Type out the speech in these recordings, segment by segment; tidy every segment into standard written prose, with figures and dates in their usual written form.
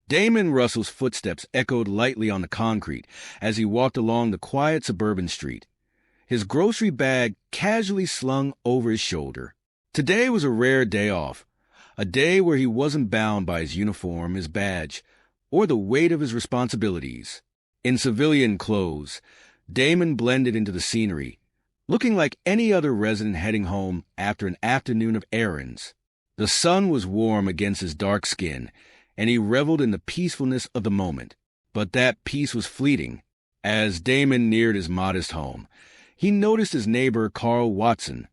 Damon Russell's footsteps echoed lightly on the concrete as he walked along the quiet suburban street, his grocery bag casually slung over his shoulder. Today was a rare day off, a day where he wasn't bound by his uniform, his badge, or the weight of his responsibilities. In civilian clothes, Damon blended into the scenery, looking like any other resident heading home after an afternoon of errands. The sun was warm against his dark skin, and he reveled in the peacefulness of the moment. But that peace was fleeting. As Damon neared his modest home, he noticed his neighbor Carl Watson,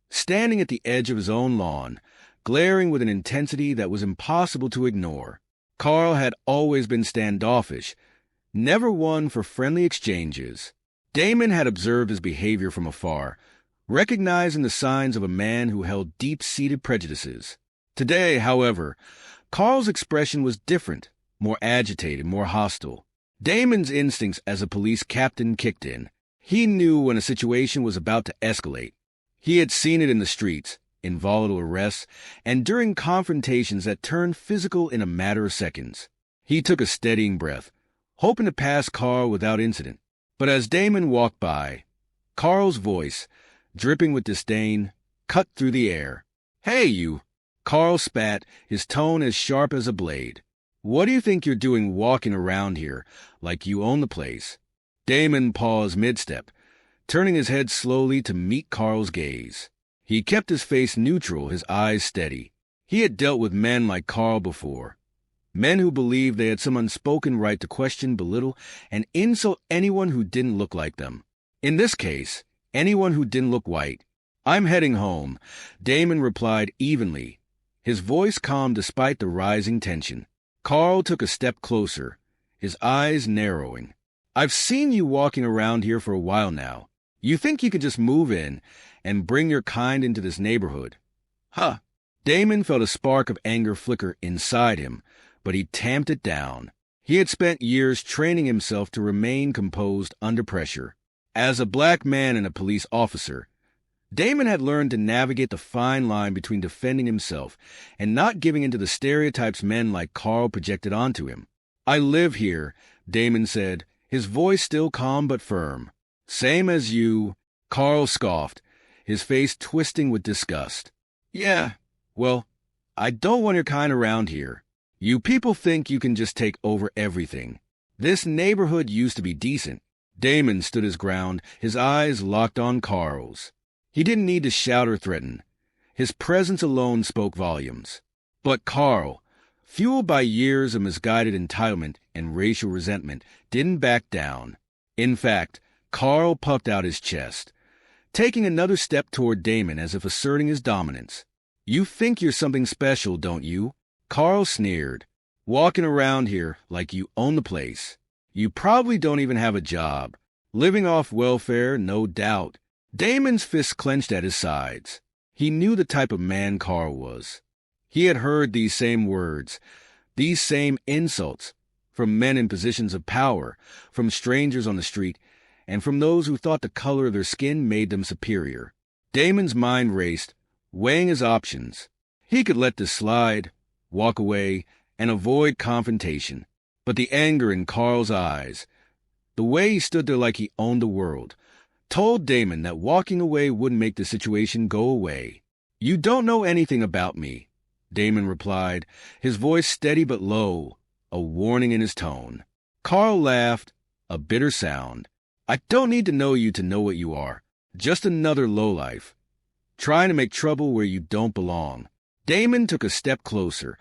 standing at the edge of his own lawn, glaring with an intensity that was impossible to ignore. Carl had always been standoffish, never one for friendly exchanges. Damon had observed his behavior from afar, recognizing the signs of a man who held deep-seated prejudices. Today, however, Carl's expression was different, more agitated, more hostile. Damon's instincts as a police captain kicked in. He knew when a situation was about to escalate. He had seen it in the streets, in volatile arrests, and during confrontations that turned physical in a matter of seconds. He took a steadying breath, hoping to pass Carl without incident. But as Damon walked by, Carl's voice, dripping with disdain, cut through the air. "Hey, you!" Carl spat, his tone as sharp as a blade. "What do you think you're doing walking around here like you own the place?" Damon paused mid-step, turning his head slowly to meet Carl's gaze. He kept his face neutral, his eyes steady. He had dealt with men like Carl before. Men who believed they had some unspoken right to question, belittle, and insult anyone who didn't look like them. In this case, anyone who didn't look white. "I'm heading home," Damon replied evenly, his voice calm despite the rising tension. Carl took a step closer, his eyes narrowing. "I've seen you walking around here for a while now. You think you can just move in and bring your kind into this neighborhood?" "Huh." Damon felt a spark of anger flicker inside him, but he tamped it down. He had spent years training himself to remain composed under pressure. As a black man and a police officer, Damon had learned to navigate the fine line between defending himself and not giving in to the stereotypes men like Carl projected onto him. "I live here," Damon said, his voice still calm but firm. "Same as you," Carl scoffed, his face twisting with disgust. "Yeah, well, I don't want your kind around here. You people think you can just take over everything. This neighborhood used to be decent." Damon stood his ground, his eyes locked on Carl's. He didn't need to shout or threaten. His presence alone spoke volumes. But Carl, fueled by years of misguided entitlement and racial resentment, didn't back down. In fact, Carl puffed out his chest, taking another step toward Damon as if asserting his dominance. "You think you're something special, don't you?" Carl sneered. "Walking around here like you own the place. You probably don't even have a job. Living off welfare, no doubt." Damon's fists clenched at his sides. He knew the type of man Carl was. He had heard these same words, these same insults, from men in positions of power, from strangers on the street, and from those who thought the color of their skin made them superior. Damon's mind raced, weighing his options. He could let this slide, walk away, and avoid confrontation. But the anger in Carl's eyes, the way he stood there like he owned the world, told Damon that walking away wouldn't make the situation go away. "You don't know anything about me," Damon replied, his voice steady but low, a warning in his tone. Carl laughed, a bitter sound. "I don't need to know what you are. Just another lowlife, trying to make trouble where you don't belong." Damon took a step closer,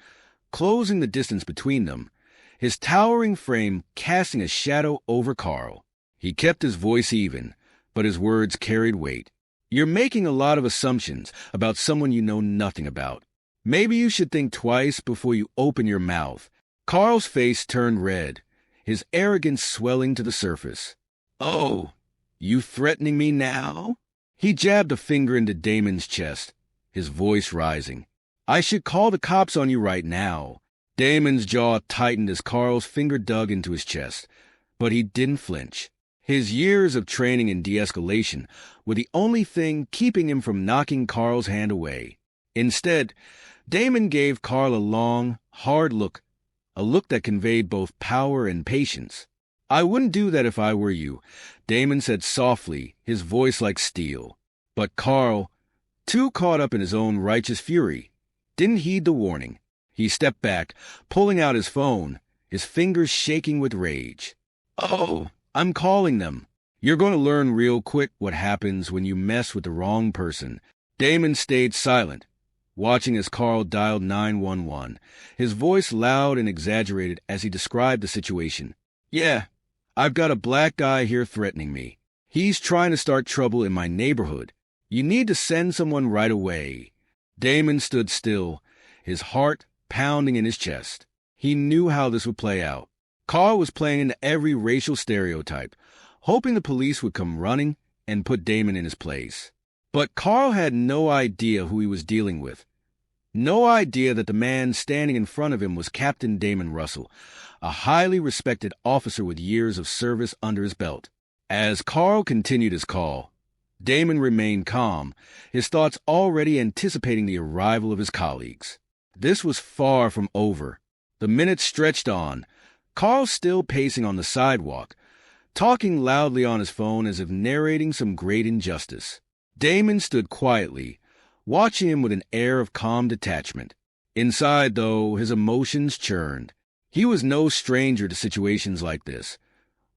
closing the distance between them, his towering frame casting a shadow over Carl. He kept his voice even, but his words carried weight. "You're making a lot of assumptions about someone you know nothing about. Maybe you should think twice before you open your mouth." Carl's face turned red, his arrogance swelling to the surface. "Oh, you threatening me now?" He jabbed a finger into Damon's chest, his voice rising. "I should call the cops on you right now." Damon's jaw tightened as Carl's finger dug into his chest, but he didn't flinch. His years of training in de-escalation were the only thing keeping him from knocking Carl's hand away. Instead, Damon gave Carl a long, hard look, a look that conveyed both power and patience. "I wouldn't do that if I were you," Damon said softly, his voice like steel. But Carl, too caught up in his own righteous fury, didn't heed the warning. He stepped back, pulling out his phone, his fingers shaking with rage. "Oh, I'm calling them. You're going to learn real quick what happens when you mess with the wrong person." Damon stayed silent, watching as Carl dialed 911, his voice loud and exaggerated as he described the situation. "Yeah, I've got a black guy here threatening me. He's trying to start trouble in my neighborhood. You need to send someone right away." Damon stood still, his heart pounding in his chest. He knew how this would play out. Carl was playing into every racial stereotype, hoping the police would come running and put Damon in his place. But Carl had no idea who he was dealing with. No idea that the man standing in front of him was Captain Damon Russell, a highly respected officer with years of service under his belt. As Carl continued his call, Damon remained calm, his thoughts already anticipating the arrival of his colleagues. This was far from over. The minutes stretched on, Carl still pacing on the sidewalk, talking loudly on his phone as if narrating some great injustice. Damon stood quietly, watching him with an air of calm detachment. Inside, though, his emotions churned. He was no stranger to situations like this,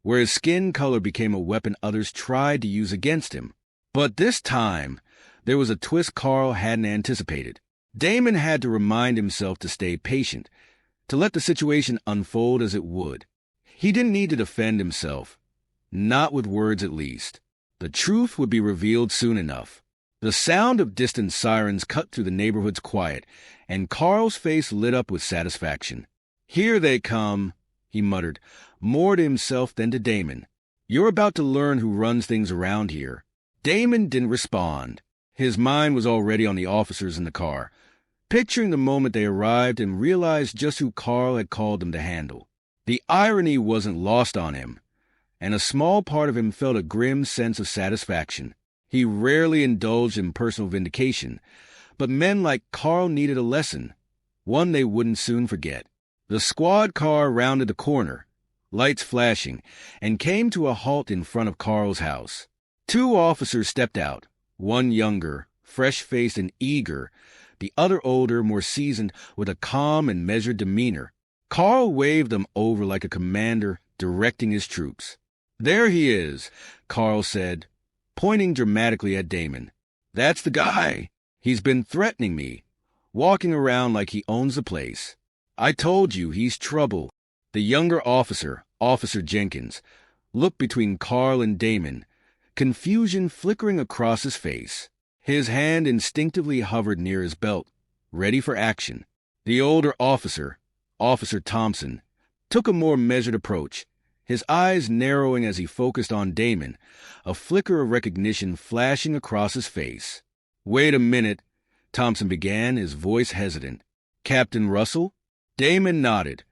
where his skin color became a weapon others tried to use against him. But this time, there was a twist Carl hadn't anticipated. Damon had to remind himself to stay patient, to let the situation unfold as it would. He didn't need to defend himself, not with words at least. The truth would be revealed soon enough. The sound of distant sirens cut through the neighborhood's quiet, and Carl's face lit up with satisfaction. "Here they come," he muttered, more to himself than to Damon. "You're about to learn who runs things around here." Damon didn't respond. His mind was already on the officers in the car, picturing the moment they arrived and realized just who Carl had called them to handle. The irony wasn't lost on him, and a small part of him felt a grim sense of satisfaction. He rarely indulged in personal vindication, but men like Carl needed a lesson, one they wouldn't soon forget. The squad car rounded the corner, lights flashing, and came to a halt in front of Carl's house. Two officers stepped out, one younger, fresh-faced and eager, the other older, more seasoned, with a calm and measured demeanor. Carl waved them over like a commander directing his troops. "There he is," Carl said, pointing dramatically at Damon. "That's the guy. He's been threatening me, walking around like he owns the place. I told you, he's trouble." The younger officer, Officer Jenkins, looked between Carl and Damon, confusion flickering across his face. His hand instinctively hovered near his belt, ready for action. The older officer, Officer Thompson, took a more measured approach, his eyes narrowing as he focused on Damon, a flicker of recognition flashing across his face. "Wait a minute," Thompson began, his voice hesitant. "Captain Russell?" Damon nodded,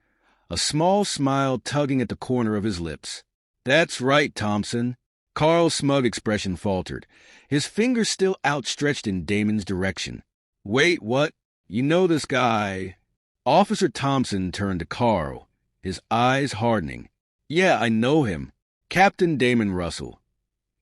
a small smile tugging at the corner of his lips. "That's right, Thompson." Carl's smug expression faltered, his fingers still outstretched in Damon's direction. "Wait, what? You know this guy?" Officer Thompson turned to Carl, his eyes hardening. "Yeah, I know him. Captain Damon Russell.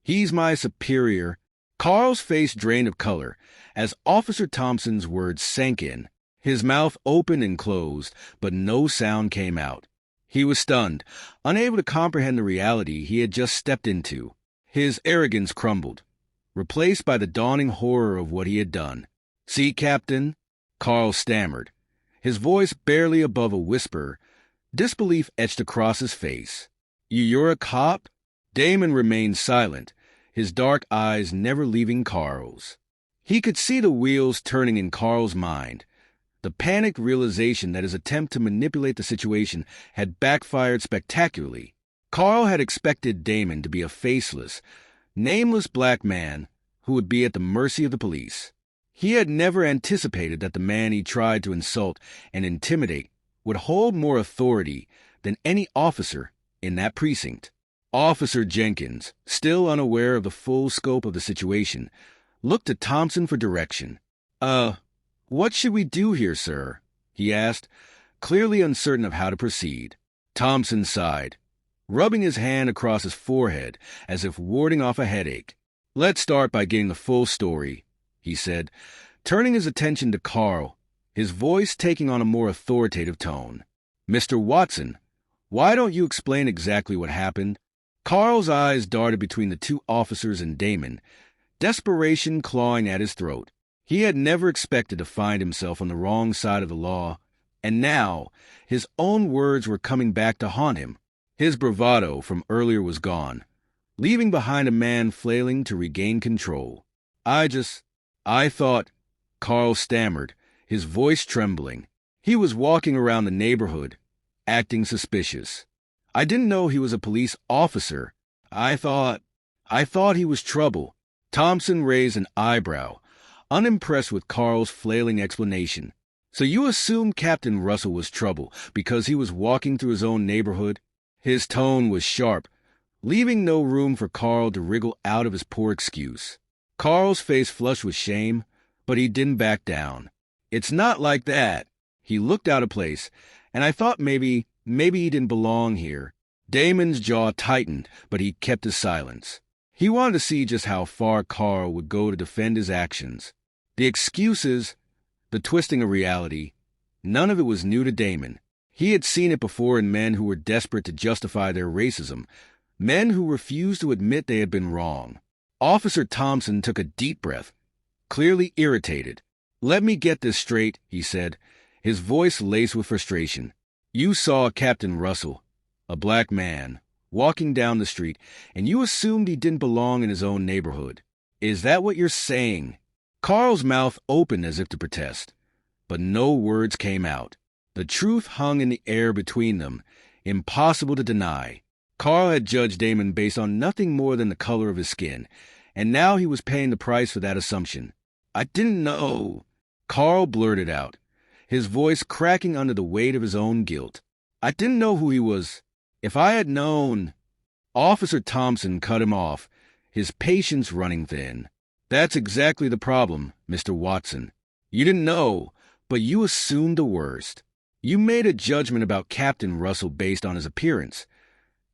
He's my superior." Carl's face drained of color as Officer Thompson's words sank in. His mouth opened and closed, but no sound came out. He was stunned, unable to comprehend the reality he had just stepped into. His arrogance crumbled, replaced by the dawning horror of what he had done. "See, Captain?" Carl stammered, his voice barely above a whisper, disbelief etched across his face. "You're a cop?" Damon remained silent, his dark eyes never leaving Carl's. He could see the wheels turning in Carl's mind, the panicked realization that his attempt to manipulate the situation had backfired spectacularly. Carl had expected Damon to be a faceless, nameless black man who would be at the mercy of the police. He had never anticipated that the man he tried to insult and intimidate would hold more authority than any officer in that precinct. Officer Jenkins, still unaware of the full scope of the situation, looked to Thompson for direction. What should we do here, sir?" he asked, clearly uncertain of how to proceed. Thompson sighed, rubbing his hand across his forehead as if warding off a headache. "Let's start by getting the full story," he said, turning his attention to Carl, his voice taking on a more authoritative tone. "Mr. Watson, why don't you explain exactly what happened?" Carl's eyes darted between the two officers and Damon, desperation clawing at his throat. He had never expected to find himself on the wrong side of the law, and now his own words were coming back to haunt him. His bravado from earlier was gone, leaving behind a man flailing to regain control. I thought, Carl stammered, his voice trembling. He was walking around the neighborhood, acting suspicious. I didn't know he was a police officer. I thought he was trouble." Thompson raised an eyebrow, unimpressed with Carl's flailing explanation. "So you assumed Captain Russell was trouble because he was walking through his own neighborhood?" His tone was sharp, leaving no room for Carl to wriggle out of his poor excuse. Carl's face flushed with shame, but he didn't back down. "It's not like that." He looked out of place, and I thought maybe he didn't belong here. Damon's jaw tightened, but he kept his silence. He wanted to see just how far Carl would go to defend his actions. The excuses, the twisting of reality, none of it was new to Damon. He had seen it before in men who were desperate to justify their racism, men who refused to admit they had been wrong. Officer Thompson took a deep breath, clearly irritated. "Let me get this straight," he said, his voice laced with frustration. "You saw Captain Russell, a black man, walking down the street, and you assumed he didn't belong in his own neighborhood. Is that what you're saying?" Carl's mouth opened as if to protest, but no words came out. The truth hung in the air between them, impossible to deny. Carl had judged Damon based on nothing more than the color of his skin, and now he was paying the price for that assumption. "I didn't know," Carl blurted out, his voice cracking under the weight of his own guilt. "I didn't know who he was. If I had known—" Officer Thompson cut him off, his patience running thin. "That's exactly the problem, Mr. Watson. You didn't know, but you assumed the worst. You made a judgment about Captain Russell based on his appearance,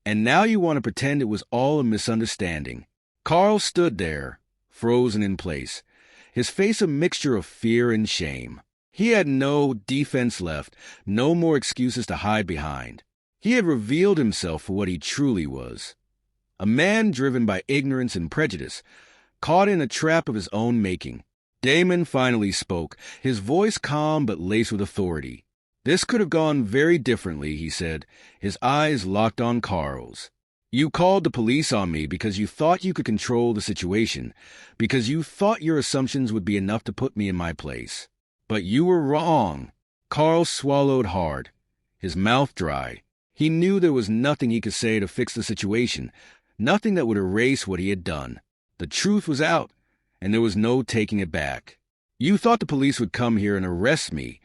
and now you want to pretend it was all a misunderstanding." Carl stood there, frozen in place, his face a mixture of fear and shame. He had no defense left, no more excuses to hide behind. He had revealed himself for what he truly was. A man driven by ignorance and prejudice, caught in a trap of his own making. Damon finally spoke, his voice calm but laced with authority. "This could have gone very differently," he said, his eyes locked on Carl's. "You called the police on me because you thought you could control the situation, because you thought your assumptions would be enough to put me in my place. But you were wrong." Carl swallowed hard, his mouth dry. He knew there was nothing he could say to fix the situation, nothing that would erase what he had done. The truth was out, and there was no taking it back. "You thought the police would come here and arrest me,"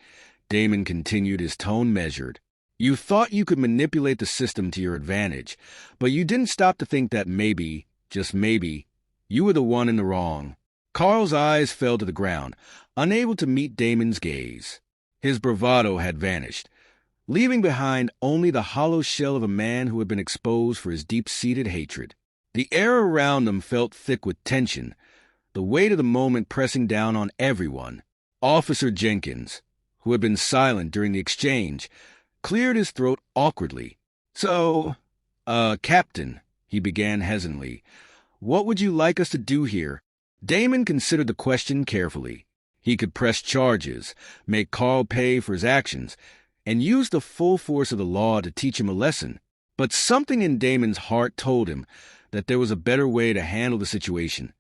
Damon continued, his tone measured. "You thought you could manipulate the system to your advantage, but you didn't stop to think that maybe, just maybe, you were the one in the wrong." Carl's eyes fell to the ground, unable to meet Damon's gaze. His bravado had vanished, leaving behind only the hollow shell of a man who had been exposed for his deep-seated hatred. The air around them felt thick with tension, the weight of the moment pressing down on everyone. Officer Jenkins, who had been silent during the exchange, cleared his throat awkwardly. "So, Captain," he began hesitantly, "what would you like us to do here?" Damon considered the question carefully. He could press charges, make Carl pay for his actions, and use the full force of the law to teach him a lesson. But something in Damon's heart told him that there was a better way to handle the situation,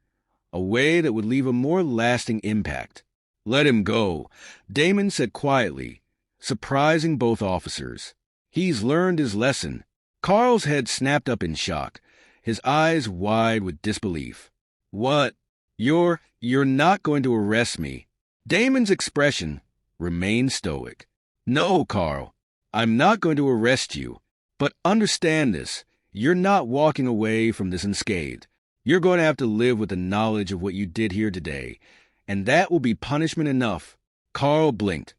a way that would leave a more lasting impact. "Let him go," Damon said quietly, surprising both officers. "He's learned his lesson." Carl's head snapped up in shock, his eyes wide with disbelief. "What? You're not going to arrest me?" Damon's expression remained stoic. "No, Carl, I'm not going to arrest you. But understand this, you're not walking away from this unscathed. You're going to have to live with the knowledge of what you did here today, and that will be punishment enough." Carl blinked,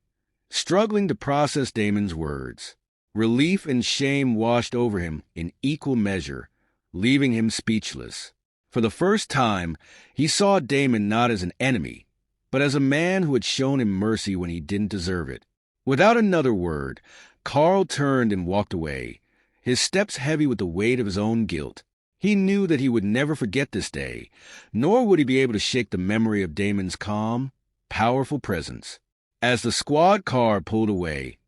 struggling to process Damon's words. Relief and shame washed over him in equal measure, leaving him speechless. For the first time, he saw Damon not as an enemy, but as a man who had shown him mercy when he didn't deserve it. Without another word, Carl turned and walked away, his steps heavy with the weight of his own guilt. He knew that he would never forget this day, nor would he be able to shake the memory of Damon's calm, powerful presence. As the squad car pulled away,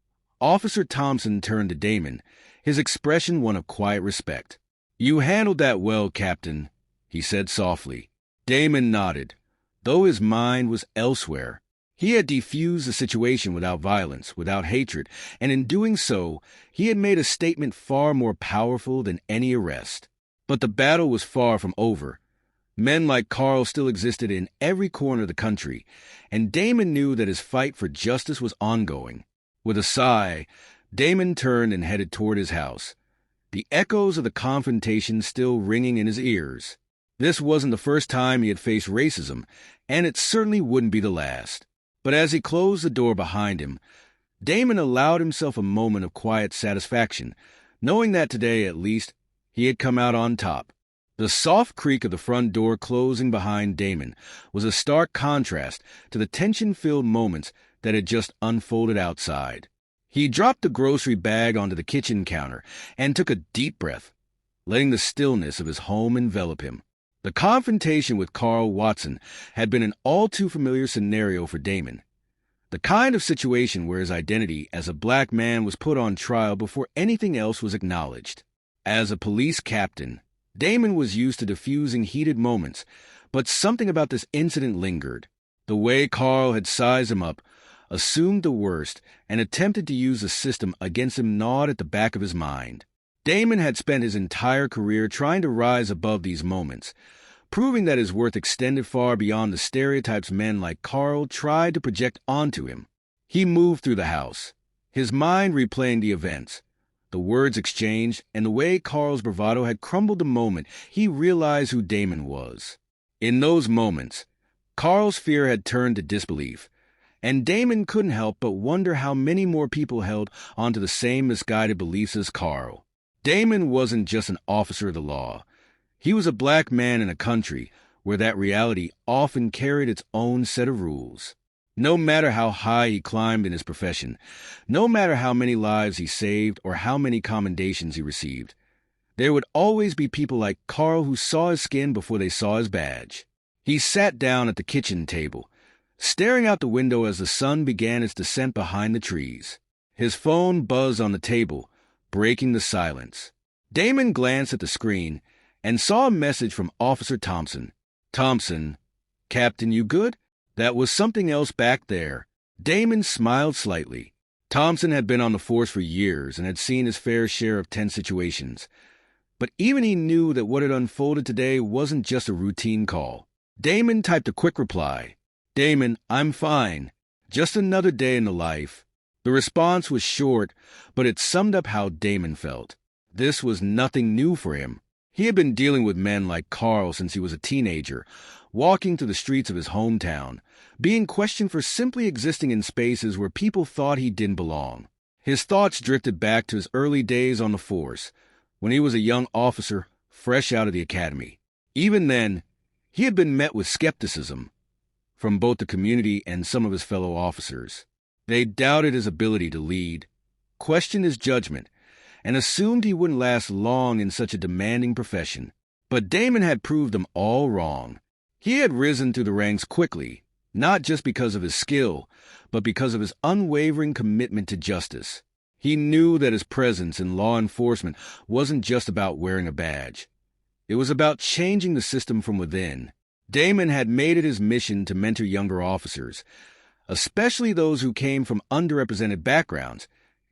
Officer Thompson turned to Damon, his expression one of quiet respect. "You handled that well, Captain," he said softly. Damon nodded, though his mind was elsewhere. He had defused the situation without violence, without hatred, and in doing so, he had made a statement far more powerful than any arrest. But the battle was far from over. Men like Carl still existed in every corner of the country, and Damon knew that his fight for justice was ongoing. With a sigh, Damon turned and headed toward his house, the echoes of the confrontation still ringing in his ears. This wasn't the first time he had faced racism, and it certainly wouldn't be the last. But as he closed the door behind him, Damon allowed himself a moment of quiet satisfaction, knowing that today, at least, he had come out on top. The soft creak of the front door closing behind Damon was a stark contrast to the tension-filled moments that had just unfolded outside. He dropped the grocery bag onto the kitchen counter and took a deep breath, letting the stillness of his home envelop him. The confrontation with Carl Watson had been an all-too-familiar scenario for Damon, the kind of situation where his identity as a black man was put on trial before anything else was acknowledged. As a police captain, Damon was used to diffusing heated moments, but something about this incident lingered. The way Carl had sized him up, assumed the worst, and attempted to use the system against him gnawed at the back of his mind. Damon had spent his entire career trying to rise above these moments, proving that his worth extended far beyond the stereotypes men like Carl tried to project onto him. He moved through the house, his mind replaying the events, the words exchanged, and the way Carl's bravado had crumbled the moment he realized who Damon was. In those moments, Carl's fear had turned to disbelief, and Damon couldn't help but wonder how many more people held onto the same misguided beliefs as Carl. Damon wasn't just an officer of the law. He was a black man in a country where that reality often carried its own set of rules. No matter how high he climbed in his profession, no matter how many lives he saved or how many commendations he received, there would always be people like Carl who saw his skin before they saw his badge. He sat down at the kitchen table, staring out the window as the sun began its descent behind the trees. His phone buzzed on the table, breaking the silence. Damon glanced at the screen and saw a message from Officer Thompson. "Thompson, Captain, you good?" That was something else back there. Damon smiled slightly. Thompson had been on the force for years and had seen his fair share of tense situations. But even he knew that what had unfolded today wasn't just a routine call. Damon typed a quick reply. "Damon, I'm fine. Just another day in the life." The response was short, but it summed up how Damon felt. This was nothing new for him. He had been dealing with men like Carl since he was a teenager, walking through the streets of his hometown, being questioned for simply existing in spaces where people thought he didn't belong. His thoughts drifted back to his early days on the force, when he was a young officer fresh out of the academy. Even then, he had been met with skepticism from both the community and some of his fellow officers. They doubted his ability to lead, questioned his judgment, and assumed he wouldn't last long in such a demanding profession. But Damon had proved them all wrong. He had risen through the ranks quickly, not just because of his skill, but because of his unwavering commitment to justice. He knew that his presence in law enforcement wasn't just about wearing a badge. It was about changing the system from within. Damon had made it his mission to mentor younger officers, especially those who came from underrepresented backgrounds,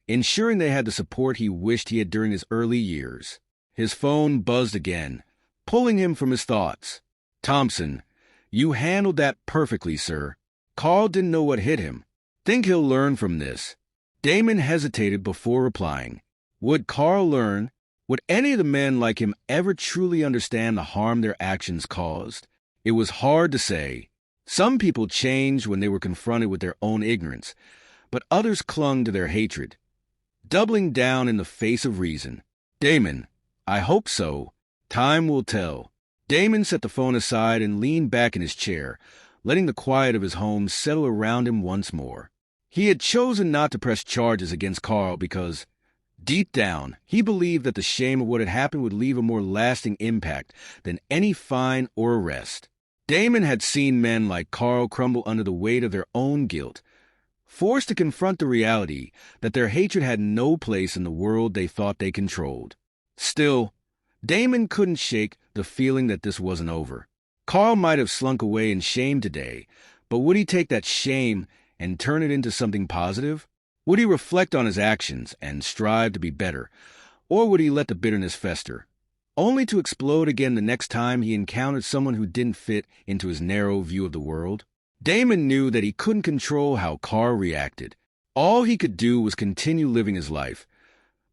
ensuring they had the support he wished he had during his early years. His phone buzzed again, pulling him from his thoughts. "Thompson, you handled that perfectly, sir." Carl didn't know what hit him. "Think he'll learn from this?" Damon hesitated before replying. Would Carl learn? Would any of the men like him ever truly understand the harm their actions caused? It was hard to say. Some people changed when they were confronted with their own ignorance, but others clung to their hatred, doubling down in the face of reason. Damon, I hope so. Time will tell. Damon set the phone aside and leaned back in his chair, letting the quiet of his home settle around him once more. He had chosen not to press charges against Carl because, deep down, he believed that the shame of what had happened would leave a more lasting impact than any fine or arrest. Damon had seen men like Carl crumble under the weight of their own guilt, forced to confront the reality that their hatred had no place in the world they thought they controlled. Still, Damon couldn't shake the feeling that this wasn't over. Carl might have slunk away in shame today, but would he take that shame and turn it into something positive? Would he reflect on his actions and strive to be better, or would he let the bitterness fester, only to explode again the next time he encountered someone who didn't fit into his narrow view of the world? Damon knew that he couldn't control how Carl reacted. All he could do was continue living his life,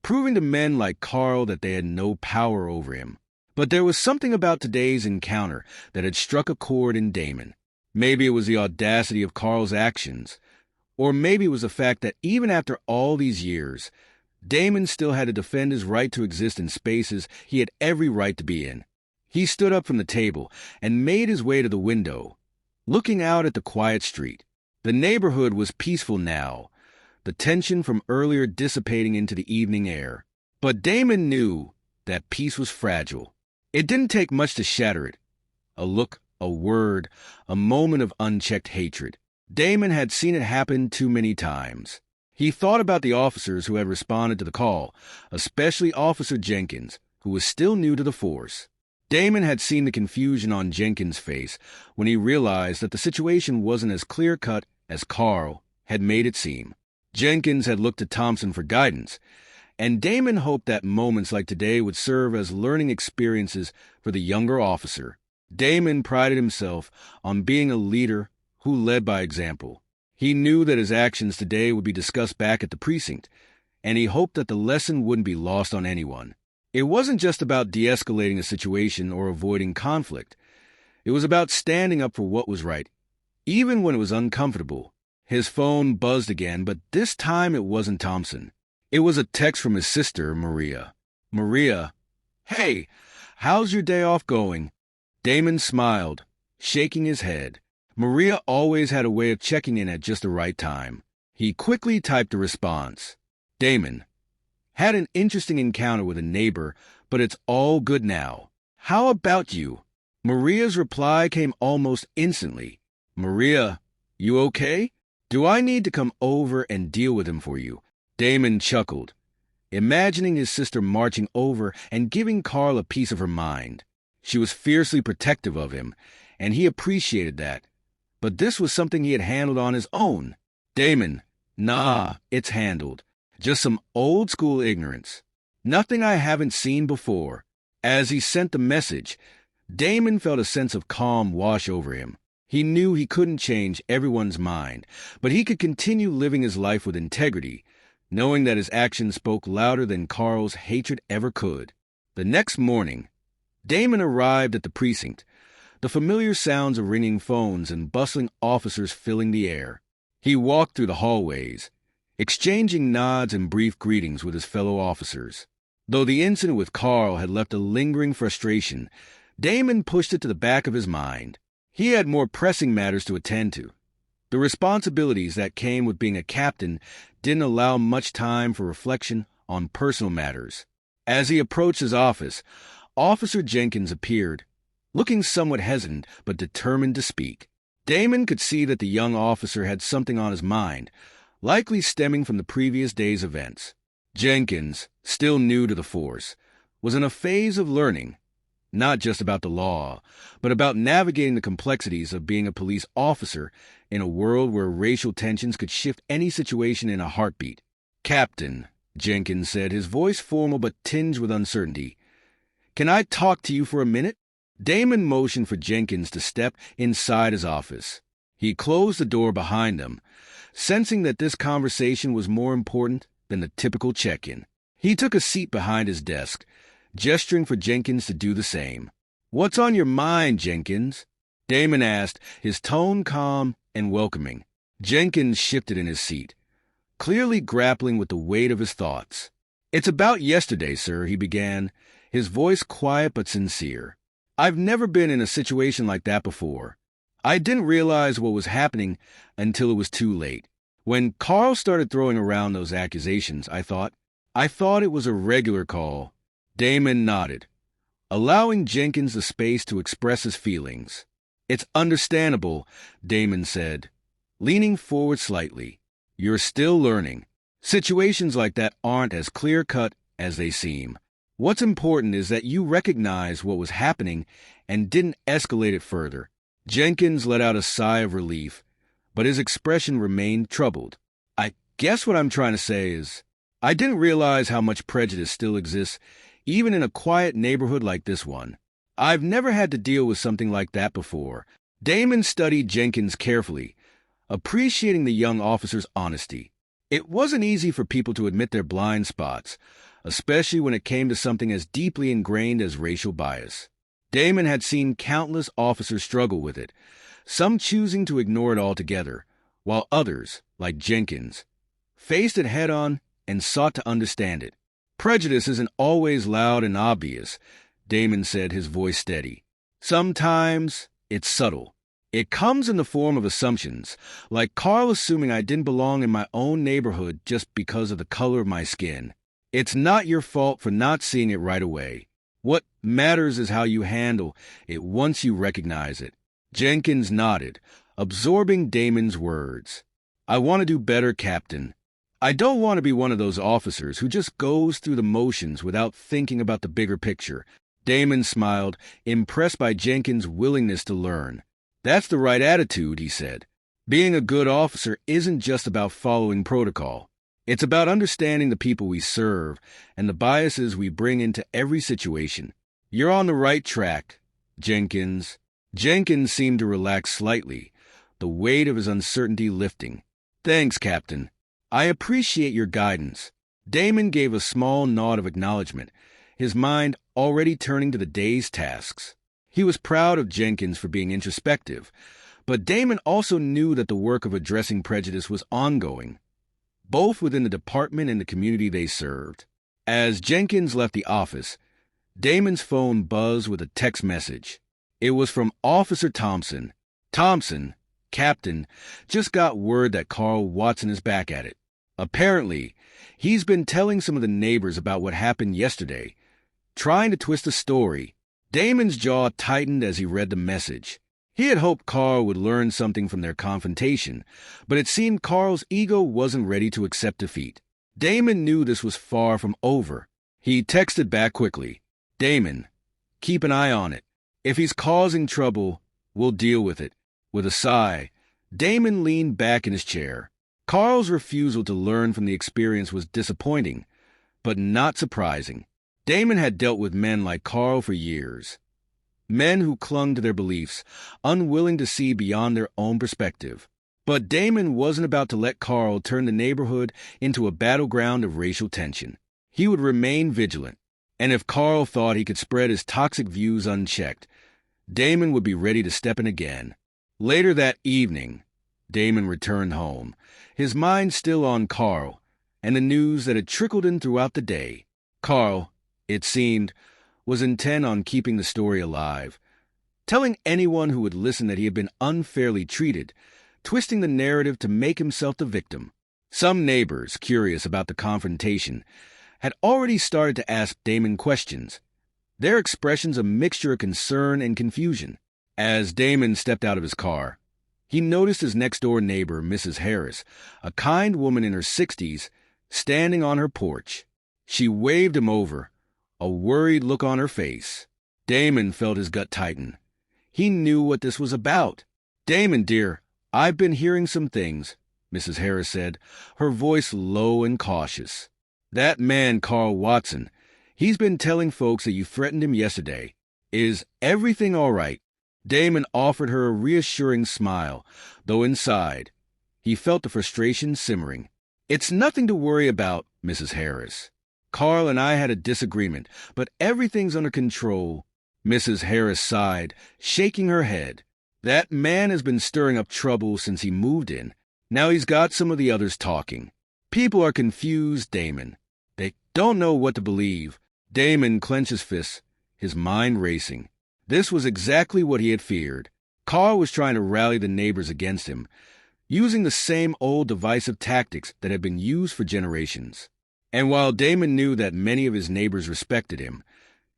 proving to men like Carl that they had no power over him. But there was something about today's encounter that had struck a chord in Damon. Maybe it was the audacity of Carl's actions, or maybe it was the fact that even after all these years, Damon still had to defend his right to exist in spaces he had every right to be in. He stood up from the table and made his way to the window, looking out at the quiet street. The neighborhood was peaceful now, the tension from earlier dissipating into the evening air. But Damon knew that peace was fragile. It didn't take much to shatter it. A look, a word, a moment of unchecked hatred. Damon had seen it happen too many times. He thought about the officers who had responded to the call, especially Officer Jenkins, who was still new to the force. Damon had seen the confusion on Jenkins' face when he realized that the situation wasn't as clear-cut as Carl had made it seem. Jenkins had looked to Thompson for guidance, and Damon hoped that moments like today would serve as learning experiences for the younger officer. Damon prided himself on being a leader who led by example. He knew that his actions today would be discussed back at the precinct, and he hoped that the lesson wouldn't be lost on anyone. It wasn't just about de-escalating a situation or avoiding conflict. It was about standing up for what was right, even when it was uncomfortable. His phone buzzed again, but this time it wasn't Thompson. It was a text from his sister, Maria. Maria, "Hey, how's your day off going?" Damon smiled, shaking his head. Maria always had a way of checking in at just the right time. He quickly typed a response. Damon, had an interesting encounter with a neighbor, but it's all good now. How about you? Maria's reply came almost instantly. Maria, you okay? Do I need to come over and deal with him for you? Damon chuckled, imagining his sister marching over and giving Carl a piece of her mind. She was fiercely protective of him, and he appreciated that. But this was something he had handled on his own. Damon, nah, it's handled. Just some old-school ignorance. Nothing I haven't seen before. As he sent the message, Damon felt a sense of calm wash over him. He knew he couldn't change everyone's mind, but he could continue living his life with integrity, knowing that his actions spoke louder than Carl's hatred ever could. The next morning, Damon arrived at the precinct, the familiar sounds of ringing phones and bustling officers filling the air. He walked through the hallways, exchanging nods and brief greetings with his fellow officers. Though the incident with Carl had left a lingering frustration, Damon pushed it to the back of his mind. He had more pressing matters to attend to. The responsibilities that came with being a captain didn't allow much time for reflection on personal matters. As he approached his office, Officer Jenkins appeared, looking somewhat hesitant but determined to speak. Damon could see that the young officer had something on his mind, likely stemming from the previous day's events. Jenkins, still new to the force, was in a phase of learning, not just about the law, but about navigating the complexities of being a police officer in a world where racial tensions could shift any situation in a heartbeat. Captain, Jenkins said, his voice formal but tinged with uncertainty. Can I talk to you for a minute? Damon motioned for Jenkins to step inside his office. He closed the door behind them, sensing that this conversation was more important than the typical check-in. He took a seat behind his desk, gesturing for Jenkins to do the same. What's on your mind, Jenkins? Damon asked, his tone calm and welcoming. Jenkins shifted in his seat, clearly grappling with the weight of his thoughts. "It's about yesterday, sir," he began, his voice quiet but sincere. "I've never been in a situation like that before. I didn't realize what was happening until it was too late. When Carl started throwing around those accusations, I thought it was a regular call." Damon nodded, allowing Jenkins the space to express his feelings. "It's understandable," Damon said, leaning forward slightly. "You're still learning. Situations like that aren't as clear-cut as they seem. What's important is that you recognize what was happening and didn't escalate it further." Jenkins let out a sigh of relief, but his expression remained troubled. "I guess what I'm trying to say is, I didn't realize how much prejudice still exists, even in a quiet neighborhood like this one. I've never had to deal with something like that before." Damon studied Jenkins carefully, appreciating the young officer's honesty. It wasn't easy for people to admit their blind spots, especially when it came to something as deeply ingrained as racial bias. Damon had seen countless officers struggle with it, some choosing to ignore it altogether, while others, like Jenkins, faced it head-on and sought to understand it. "Prejudice isn't always loud and obvious," Damon said, his voice steady. "Sometimes it's subtle. It comes in the form of assumptions, like Carl assuming I didn't belong in my own neighborhood just because of the color of my skin. It's not your fault for not seeing it right away. What matters is how you handle it once you recognize it." Jenkins nodded, absorbing Damon's words. "I want to do better, Captain. I don't want to be one of those officers who just goes through the motions without thinking about the bigger picture." Damon smiled, impressed by Jenkins' willingness to learn. "That's the right attitude," he said. "Being a good officer isn't just about following protocol. It's about understanding the people we serve and the biases we bring into every situation. You're on the right track, Jenkins." Jenkins seemed to relax slightly, the weight of his uncertainty lifting. "Thanks, Captain. I appreciate your guidance." Damon gave a small nod of acknowledgement, his mind already turning to the day's tasks. He was proud of Jenkins for being introspective, but Damon also knew that the work of addressing prejudice was ongoing, both within the department and the community they served. As Jenkins left the office, Damon's phone buzzed with a text message. It was from Officer Thompson. "Thompson, Captain, just got word that Carl Watson is back at it. Apparently, he's been telling some of the neighbors about what happened yesterday, trying to twist the story." Damon's jaw tightened as he read the message. He had hoped Carl would learn something from their confrontation, but it seemed Carl's ego wasn't ready to accept defeat. Damon knew this was far from over. He texted back quickly, "Damon, keep an eye on it. If he's causing trouble, we'll deal with it." With a sigh, Damon leaned back in his chair. Carl's refusal to learn from the experience was disappointing, but not surprising. Damon had dealt with men like Carl for years. Men who clung to their beliefs, unwilling to see beyond their own perspective. But Damon wasn't about to let Carl turn the neighborhood into a battleground of racial tension. He would remain vigilant, and if Carl thought he could spread his toxic views unchecked, Damon would be ready to step in again. Later that evening, Damon returned home, his mind still on Carl and the news that had trickled in throughout the day. Carl, it seemed, was intent on keeping the story alive, telling anyone who would listen that he had been unfairly treated, twisting the narrative to make himself the victim. Some neighbors, curious about the confrontation, had already started to ask Damon questions, their expressions a mixture of concern and confusion. As Damon stepped out of his car, he noticed his next-door neighbor, Mrs. Harris, a kind woman in her 60s, standing on her porch. She waved him over, a worried look on her face. Damon felt his gut tighten. He knew what this was about. "Damon, dear, I've been hearing some things," Mrs. Harris said, her voice low and cautious. "That man, Carl Watson, he's been telling folks that you threatened him yesterday. Is everything all right?" Damon offered her a reassuring smile, though inside, he felt the frustration simmering. "It's nothing to worry about, Mrs. Harris. Carl and I had a disagreement, but everything's under control." Mrs. Harris sighed, shaking her head. "That man has been stirring up trouble since he moved in. Now he's got some of the others talking. People are confused, Damon. They don't know what to believe. Damon clenched his fists, his mind racing. This was exactly what he had feared. Carl was trying to rally the neighbors against him, using the same old divisive tactics that had been used for generations. And while Damon knew that many of his neighbors respected him,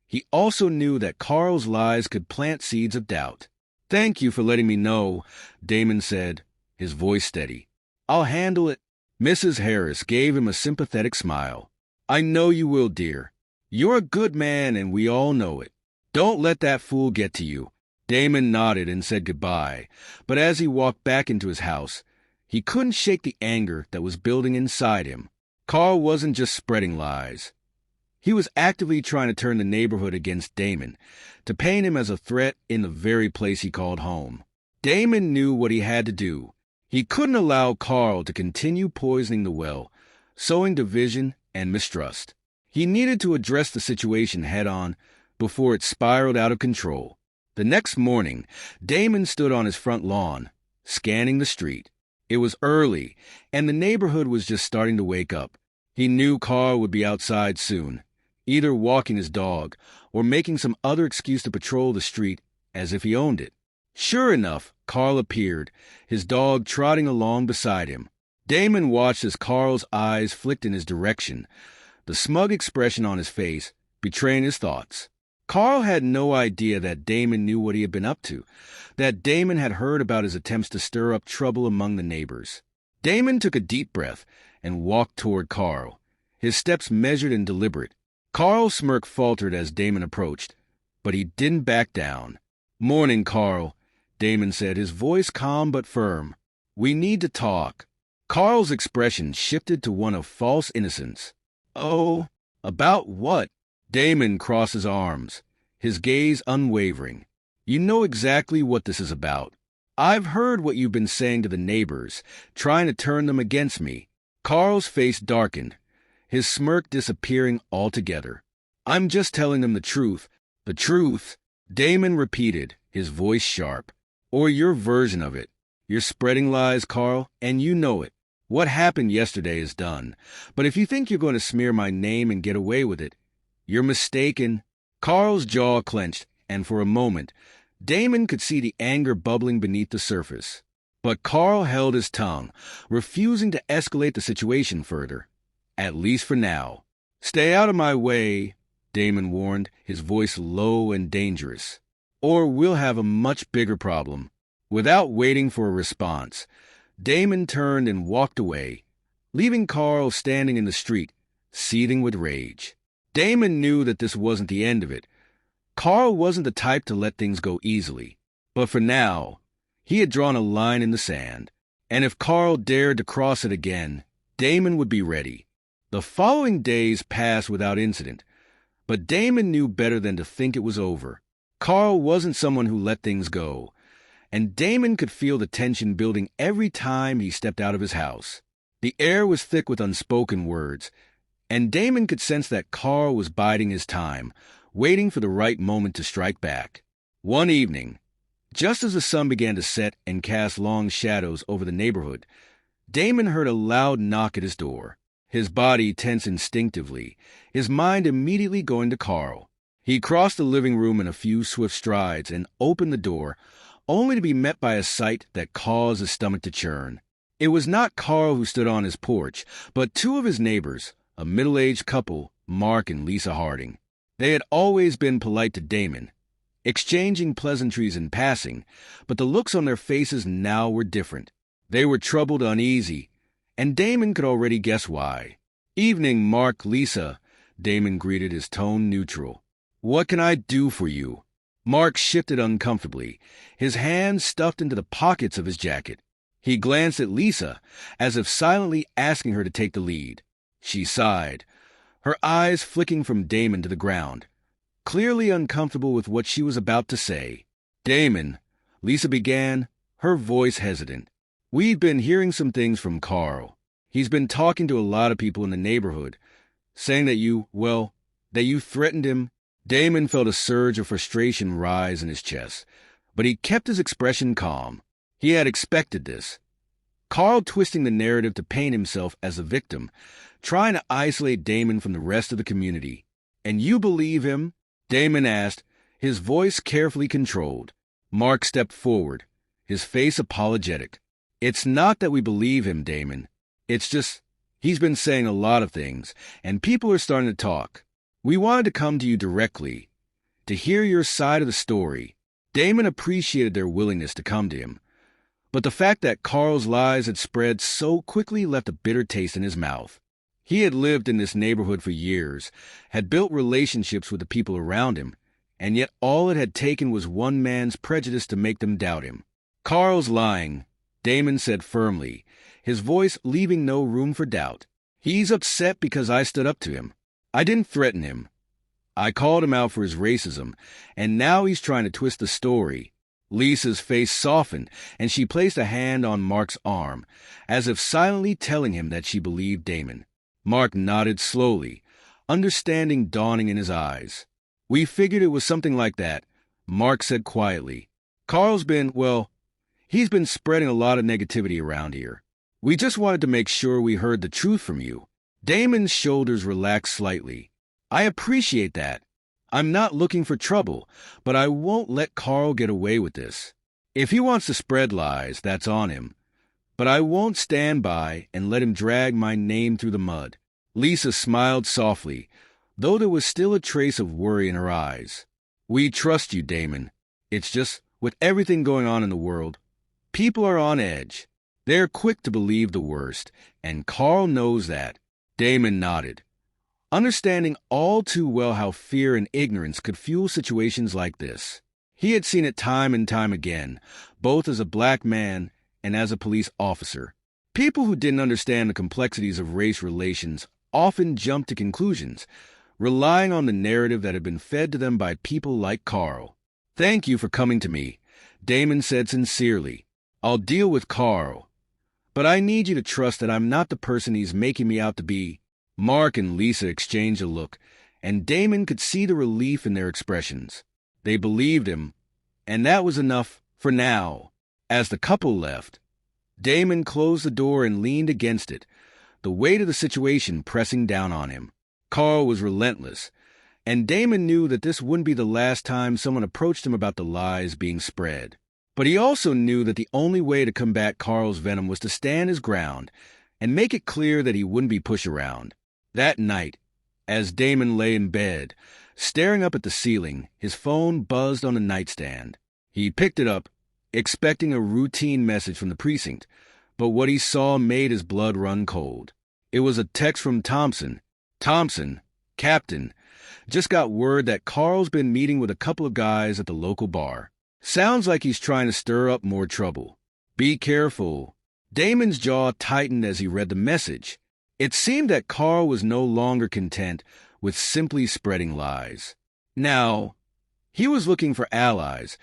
he also knew that Carl's lies could plant seeds of doubt. "Thank you for letting me know," Damon said, his voice steady. "I'll handle it." Mrs. Harris gave him a sympathetic smile. "I know you will, dear. You're a good man, and we all know it. Don't let that fool get to you." Damon nodded and said goodbye, but as he walked back into his house, he couldn't shake the anger that was building inside him. Carl wasn't just spreading lies. He was actively trying to turn the neighborhood against Damon, to paint him as a threat in the very place he called home. Damon knew what he had to do. He couldn't allow Carl to continue poisoning the well, sowing division and mistrust. He needed to address the situation head-on before it spiraled out of control. The next morning, Damon stood on his front lawn, scanning the street. It was early, and the neighborhood was just starting to wake up. He knew Carl would be outside soon, either walking his dog or making some other excuse to patrol the street as if he owned it. Sure enough, Carl appeared, his dog trotting along beside him. Damon watched as Carl's eyes flicked in his direction, the smug expression on his face betraying his thoughts. Carl had no idea that Damon knew what he had been up to, that Damon had heard about his attempts to stir up trouble among the neighbors. Damon took a deep breath and walked toward Carl, his steps measured and deliberate. Carl's smirk faltered as Damon approached, but he didn't back down. "Morning, Carl," Damon said, his voice calm but firm. "We need to talk." Carl's expression shifted to one of false innocence. "Oh, about what?" Damon crossed his arms, his gaze unwavering. "You know exactly what this is about. I've heard what you've been saying to the neighbors, trying to turn them against me." Carl's face darkened, his smirk disappearing altogether. "I'm just telling them the truth." "The truth," Damon repeated, his voice sharp. "Or your version of it. You're spreading lies, Carl, and you know it. What happened yesterday is done. But if you think you're going to smear my name and get away with it, you're mistaken." Carl's jaw clenched, and for a moment, Damon could see the anger bubbling beneath the surface. But Carl held his tongue, refusing to escalate the situation further, at least for now. "Stay out of my way," Damon warned, his voice low and dangerous, "or we'll have a much bigger problem." Without waiting for a response, Damon turned and walked away, leaving Carl standing in the street, seething with rage. Damon knew that this wasn't the end of it. Carl wasn't the type to let things go easily. But for now, he had drawn a line in the sand, and if Carl dared to cross it again, Damon would be ready. The following days passed without incident, but Damon knew better than to think it was over. Carl wasn't someone who let things go, and Damon could feel the tension building every time he stepped out of his house. The air was thick with unspoken words, and Damon could sense that Carl was biding his time, waiting for the right moment to strike back. One evening, just as the sun began to set and cast long shadows over the neighborhood, Damon heard a loud knock at his door. His body tense instinctively, his mind immediately going to Carl. He crossed the living room in a few swift strides and opened the door, only to be met by a sight that caused his stomach to churn. It was not Carl who stood on his porch, but two of his neighbors, a middle-aged couple, Mark and Lisa Harding. They had always been polite to Damon, exchanging pleasantries in passing, but the looks on their faces now were different. They were troubled, uneasy, and Damon could already guess why. "Evening, Mark, Lisa," Damon greeted, his tone neutral. "What can I do for you?" Mark shifted uncomfortably, his hands stuffed into the pockets of his jacket. He glanced at Lisa, as if silently asking her to take the lead. She sighed, her eyes flicking from Damon to the ground, clearly uncomfortable with what she was about to say. "Damon," Lisa began, her voice hesitant. "We've been hearing some things from Carl. He's been talking to a lot of people in the neighborhood, saying that you threatened him." Damon felt a surge of frustration rise in his chest, but he kept his expression calm. He had expected this. Carl twisting the narrative to paint himself as a victim, trying to isolate Damon from the rest of the community. "And you believe him?" Damon asked, his voice carefully controlled. Mark stepped forward, his face apologetic. "It's not that we believe him, Damon. It's just, he's been saying a lot of things, and people are starting to talk. We wanted to come to you directly, to hear your side of the story." Damon appreciated their willingness to come to him, but the fact that Carl's lies had spread so quickly left a bitter taste in his mouth. He had lived in this neighborhood for years, had built relationships with the people around him, and yet all it had taken was one man's prejudice to make them doubt him. "Carl's lying," Damon said firmly, his voice leaving no room for doubt. "He's upset because I stood up to him. I didn't threaten him. I called him out for his racism, and now he's trying to twist the story." Lisa's face softened, and she placed a hand on Mark's arm, as if silently telling him that she believed Damon. Mark nodded slowly, understanding dawning in his eyes. "We figured it was something like that," Mark said quietly. "Carl's he's been spreading a lot of negativity around here. We just wanted to make sure we heard the truth from you." Damon's shoulders relaxed slightly. "I appreciate that. I'm not looking for trouble, but I won't let Carl get away with this. If he wants to spread lies, that's on him. But I won't stand by and let him drag my name through the mud." Lisa smiled softly, though there was still a trace of worry in her eyes. "We trust you, Damon. It's just, with everything going on in the world, people are on edge. They're quick to believe the worst, and Carl knows that." Damon nodded, understanding all too well how fear and ignorance could fuel situations like this. He had seen it time and time again, both as a black man and as a police officer. People who didn't understand the complexities of race relations often jumped to conclusions, relying on the narrative that had been fed to them by people like Carl. "Thank you for coming to me," Damon said sincerely. "I'll deal with Carl. But I need you to trust that I'm not the person he's making me out to be." Mark and Lisa exchanged a look, and Damon could see the relief in their expressions. They believed him, and that was enough for now. As the couple left, Damon closed the door and leaned against it, the weight of the situation pressing down on him. Carl was relentless, and Damon knew that this wouldn't be the last time someone approached him about the lies being spread. But he also knew that the only way to combat Carl's venom was to stand his ground and make it clear that he wouldn't be pushed around. That night, as Damon lay in bed, staring up at the ceiling, his phone buzzed on the nightstand. He picked it up, expecting a routine message from the precinct, but what he saw made his blood run cold. It was a text from Thompson. "Thompson, Captain, just got word that Carl's been meeting with a couple of guys at the local bar. Sounds like he's trying to stir up more trouble. Be careful." Damon's jaw tightened as he read the message. It seemed that Carl was no longer content with simply spreading lies. Now, he was looking for allies,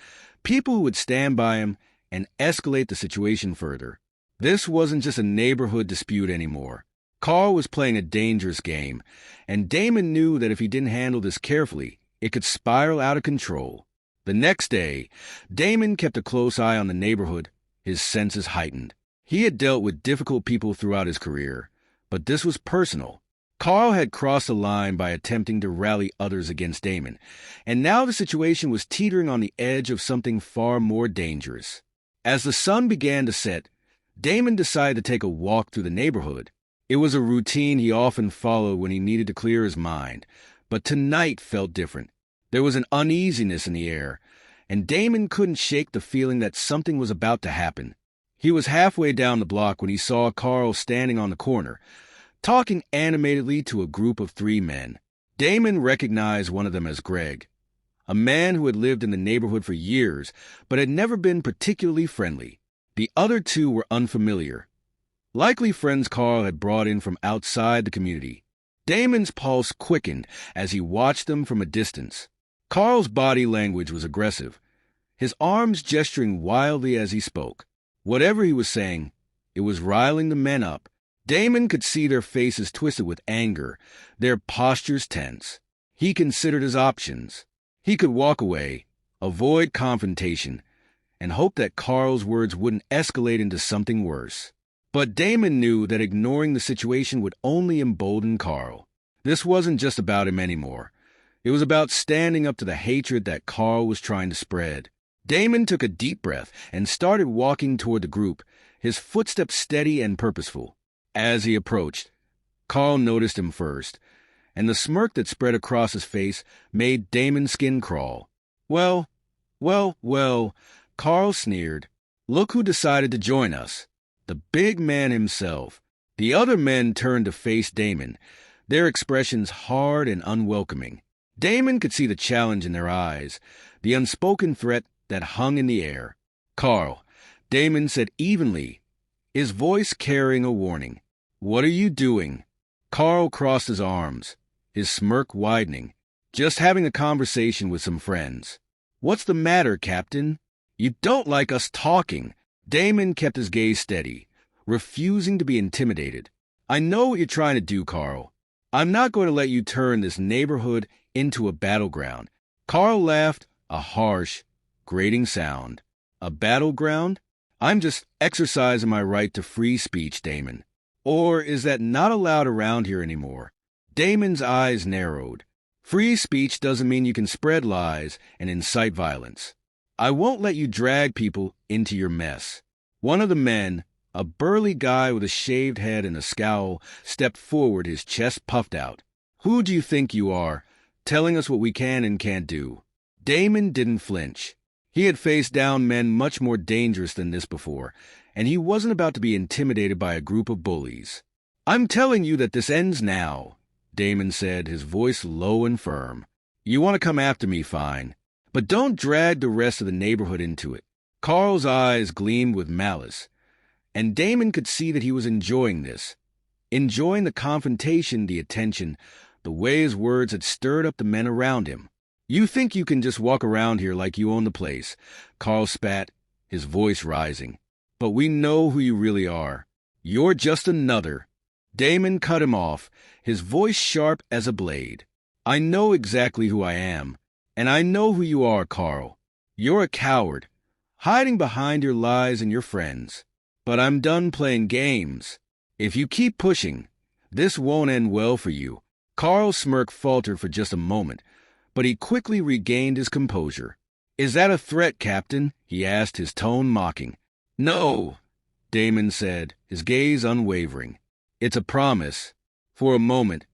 people who would stand by him and escalate the situation further. This wasn't just a neighborhood dispute anymore. Carl was playing a dangerous game, and Damon knew that if he didn't handle this carefully, it could spiral out of control. The next day, Damon kept a close eye on the neighborhood, his senses heightened. He had dealt with difficult people throughout his career, but this was personal. Carl had crossed the line by attempting to rally others against Damon, and now the situation was teetering on the edge of something far more dangerous. As the sun began to set, Damon decided to take a walk through the neighborhood. It was a routine he often followed when he needed to clear his mind, but tonight felt different. There was an uneasiness in the air, and Damon couldn't shake the feeling that something was about to happen. He was halfway down the block when he saw Carl standing on the corner, talking animatedly to a group of 3 men. Damon recognized one of them as Greg, a man who had lived in the neighborhood for years, but had never been particularly friendly. The other 2 were unfamiliar, likely friends Carl had brought in from outside the community. Damon's pulse quickened as he watched them from a distance. Carl's body language was aggressive, his arms gesturing wildly as he spoke. Whatever he was saying, it was riling the men up. Damon could see their faces twisted with anger, their postures tense. He considered his options. He could walk away, avoid confrontation, and hope that Carl's words wouldn't escalate into something worse. But Damon knew that ignoring the situation would only embolden Carl. This wasn't just about him anymore. It was about standing up to the hatred that Carl was trying to spread. Damon took a deep breath and started walking toward the group, his footsteps steady and purposeful. As he approached, Carl noticed him first, and the smirk that spread across his face made Damon's skin crawl. Well, Carl sneered. Look who decided to join us. The big man himself. The other men turned to face Damon, their expressions hard and unwelcoming. Damon could see the challenge in their eyes, the unspoken threat that hung in the air. Carl, Damon said evenly, his voice carrying a warning. What are you doing? Carl crossed his arms, his smirk widening. Just having a conversation with some friends. What's the matter, Captain? You don't like us talking. Damon kept his gaze steady, refusing to be intimidated. I know what you're trying to do, Carl. I'm not going to let you turn this neighborhood into a battleground. Carl laughed, a harsh, grating sound. A battleground? I'm just exercising my right to free speech, Damon. Or is that not allowed around here anymore? Damon's eyes narrowed. Free speech doesn't mean you can spread lies and incite violence. I won't let you drag people into your mess. One of the men, a burly guy with a shaved head and a scowl, stepped forward, his chest puffed out. Who do you think you are, telling us what we can and can't do? Damon didn't flinch. He had faced down men much more dangerous than this before, and he wasn't about to be intimidated by a group of bullies. I'm telling you that this ends now, Damon said, his voice low and firm. You want to come after me, fine. But don't drag the rest of the neighborhood into it. Carl's eyes gleamed with malice, and Damon could see that he was enjoying this. Enjoying the confrontation, the attention, the way his words had stirred up the men around him. You think you can just walk around here like you own the place, Carl spat, his voice rising. But we know who you really are. You're just another. Damon cut him off, his voice sharp as a blade. I know exactly who I am, and I know who you are, Carl. You're a coward, hiding behind your lies and your friends. But I'm done playing games. If you keep pushing, this won't end well for you. Carl's smirk faltered for just a moment, but he quickly regained his composure. Is that a threat, Captain? He asked, his tone mocking. No, Damon said, his gaze unwavering. It's a promise. For a moment,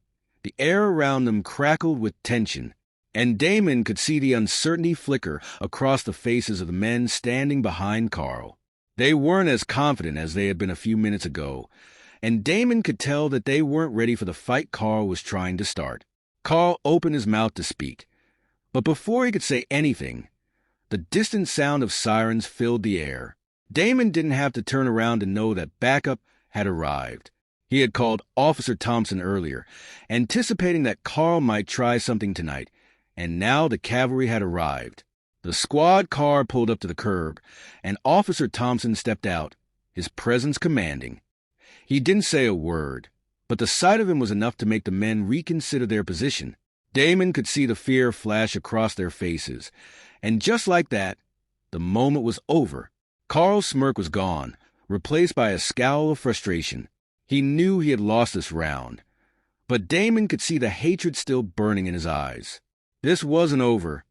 the air around them crackled with tension, and Damon could see the uncertainty flicker across the faces of the men standing behind Carl. They weren't as confident as they had been a few minutes ago, and Damon could tell that they weren't ready for the fight Carl was trying to start. Carl opened his mouth to speak, but before he could say anything, the distant sound of sirens filled the air. Damon didn't have to turn around to know that backup had arrived. He had called Officer Thompson earlier, anticipating that Carl might try something tonight, and now the cavalry had arrived. The squad car pulled up to the curb, and Officer Thompson stepped out, his presence commanding. He didn't say a word, but the sight of him was enough to make the men reconsider their position. Damon could see the fear flash across their faces, and just like that, the moment was over. Carl's smirk was gone, replaced by a scowl of frustration. He knew he had lost this round, but Damon could see the hatred still burning in his eyes. This wasn't over,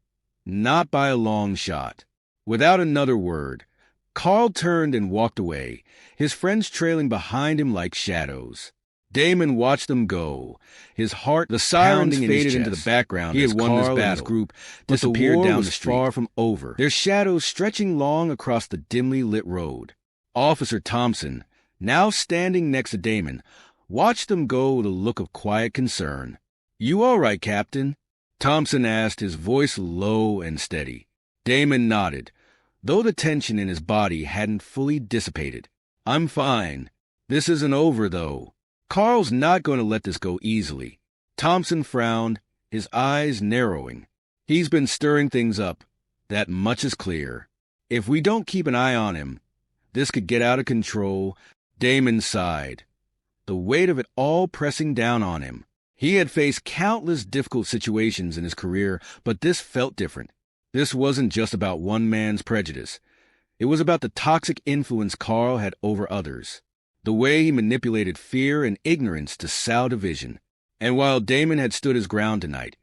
not by a long shot. Without another word, Carl turned and walked away, his friends trailing behind him like shadows. Damon watched them go, his heart. The sirens faded into the background. He had won this battle. And his group disappeared down the street. Far from over, their shadows stretching long across the dimly lit road. Officer Thompson, now standing next to Damon, watched them go with a look of quiet concern. You all right, Captain? Thompson asked, his voice low and steady. Damon nodded, though the tension in his body hadn't fully dissipated. I'm fine. This isn't over, though. Carl's not going to let this go easily. Thompson frowned, his eyes narrowing. He's been stirring things up. That much is clear. If we don't keep an eye on him, this could get out of control. Damon sighed, the weight of it all pressing down on him. He had faced countless difficult situations in his career, but this felt different. This wasn't just about one man's prejudice. It was about the toxic influence Carl had over others. the way he manipulated fear and ignorance to sow division. And while Damon had stood his ground tonight,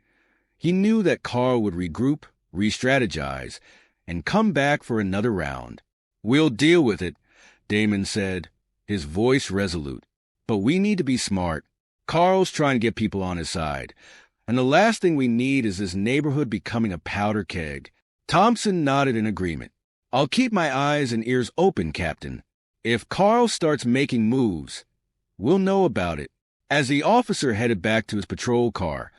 he knew that Carl would regroup, re-strategize, and come back for another round. "We'll deal with it," Damon said, his voice resolute. "But we need to be smart. Carl's trying to get people on his side, and the last thing we need is this neighborhood becoming a powder keg." Thompson nodded in agreement. "I'll keep my eyes and ears open, Captain. If Carl starts making moves, we'll know about it." As the officer headed back to his patrol car,